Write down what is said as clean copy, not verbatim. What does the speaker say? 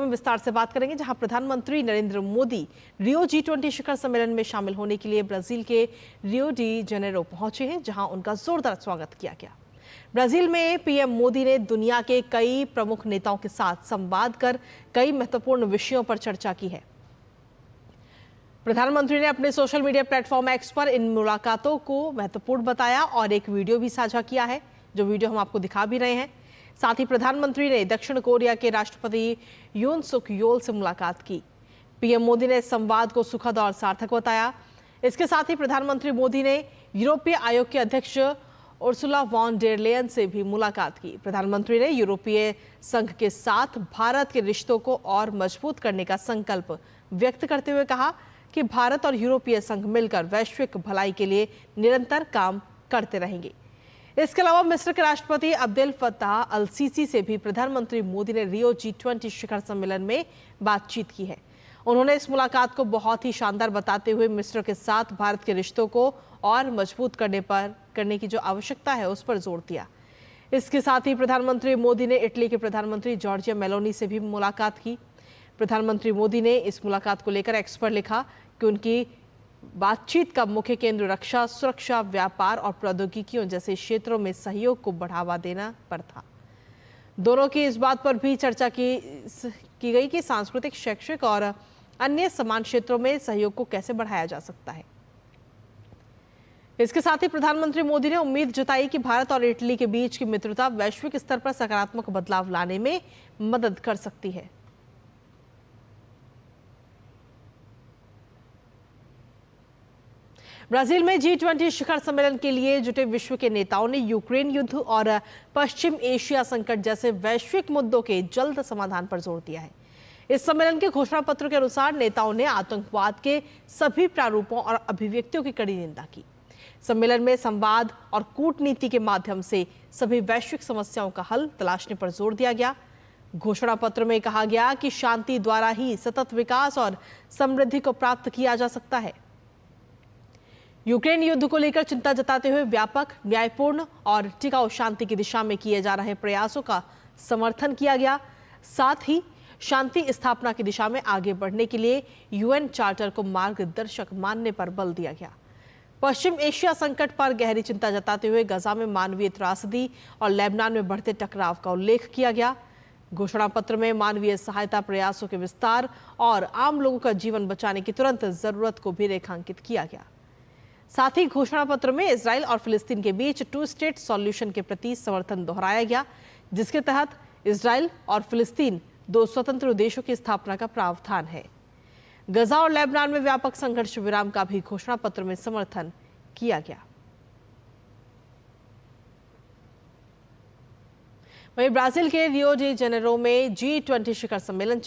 में विस्तार से बात करेंगे, जहां प्रधानमंत्री नरेंद्र मोदी रियो G20 शिखर सम्मेलन में शामिल होने के लिए ब्राजील के रियो डी जेनेरो पहुंचे हैं, जहां उनका जोरदार स्वागत किया गया। ब्राजील में पीएम मोदी ने दुनिया के कई प्रमुख नेताओं के साथ संवाद कर कई महत्वपूर्ण विषयों पर चर्चा की है। प्रधानमंत्री ने अपने सोशल मीडिया प्लेटफॉर्म एक्स पर इन मुलाकातों को महत्वपूर्ण बताया और एक वीडियो भी साझा किया है, जो वीडियो हम आपको दिखा भी रहे हैं। साथ ही प्रधानमंत्री ने दक्षिण कोरिया के राष्ट्रपति यून सुक योल से मुलाकात की। पीएम मोदी ने इस संवाद को सुखद और सार्थक बताया। इसके साथ ही प्रधानमंत्री मोदी ने यूरोपीय आयोग के अध्यक्ष उर्सुला वॉन डेर लेयन से भी मुलाकात की। प्रधानमंत्री ने यूरोपीय संघ के साथ भारत के रिश्तों को और मजबूत करने का संकल्प व्यक्त करते हुए कहा कि भारत और यूरोपीय संघ मिलकर वैश्विक भलाई के लिए निरंतर काम करते रहेंगे। इसके अलावा मिस्र के राष्ट्रपति अब्देल फत्ताह अल सीसी से भी प्रधानमंत्री मोदी ने रियो G20 शिखर सम्मेलन में बातचीत की है। उन्होंने इस मुलाकात को बहुत ही शानदार बताते हुए मिस्र के साथ भारत के रिश्तों को और मजबूत करने की जो आवश्यकता है उस पर जोर दिया। इसके साथ ही प्रधानमंत्री मोदी ने इटली के प्रधानमंत्री जॉर्जिया मेलोनी से भी मुलाकात की। प्रधानमंत्री मोदी ने इस मुलाकात को लेकर एक्स पर लिखा कि उनकी बातचीत का मुख्य केंद्र रक्षा, सुरक्षा, व्यापार और प्रौद्योगिकियों जैसे क्षेत्रों में सहयोग को बढ़ावा देना पर था। दोनों की इस बात पर भी चर्चा की गई कि सांस्कृतिक, शैक्षिक और अन्य समान क्षेत्रों में सहयोग को कैसे बढ़ाया जा सकता है। इसके साथ ही प्रधानमंत्री मोदी ने उम्मीद जताई कि भारत और इटली के बीच की मित्रता वैश्विक स्तर पर सकारात्मक बदलाव लाने में मदद कर सकती है। ब्राजील में G20 शिखर सम्मेलन के लिए जुटे विश्व के नेताओं ने यूक्रेन युद्ध और पश्चिम एशिया संकट जैसे वैश्विक मुद्दों के जल्द समाधान पर जोर दिया है। इस सम्मेलन के घोषणा पत्र के अनुसार नेताओं ने आतंकवाद के सभी प्रारूपों और अभिव्यक्तियों की कड़ी निंदा की। सम्मेलन में संवाद और कूटनीति के माध्यम से सभी वैश्विक समस्याओं का हल तलाशने पर जोर दिया गया। घोषणा पत्र में कहा गया कि शांति द्वारा ही सतत विकास और समृद्धि को प्राप्त किया जा सकता है। यूक्रेन युद्ध को लेकर चिंता जताते हुए व्यापक, न्यायपूर्ण और टिकाऊ शांति की दिशा में किए जा रहे प्रयासों का समर्थन किया गया। साथ ही शांति स्थापना की दिशा में आगे बढ़ने के लिए UN चार्टर को मार्गदर्शक मानने पर बल दिया गया। पश्चिम एशिया संकट पर गहरी चिंता जताते हुए गजा में मानवीय त्रासदी और लेबनान में बढ़ते टकराव का उल्लेख किया गया। घोषणा पत्र में मानवीय सहायता प्रयासों के विस्तार और आम लोगों का जीवन बचाने की तुरंत जरूरत को भी रेखांकित किया गया। साथ ही घोषणा पत्र में इजराइल और फिलिस्तीन के बीच 2 स्टेट सॉल्यूशन के प्रति समर्थन दोहराया गया, जिसके तहत इजराइल और फिलिस्तीन 2 स्वतंत्र देशों की स्थापना का प्रावधान है। गजा और लेबनान में व्यापक संघर्ष विराम का भी घोषणा पत्र में समर्थन किया गया। वहीं ब्राजील के रियो डी जेनेरो में G20 शिखर सम्मेलन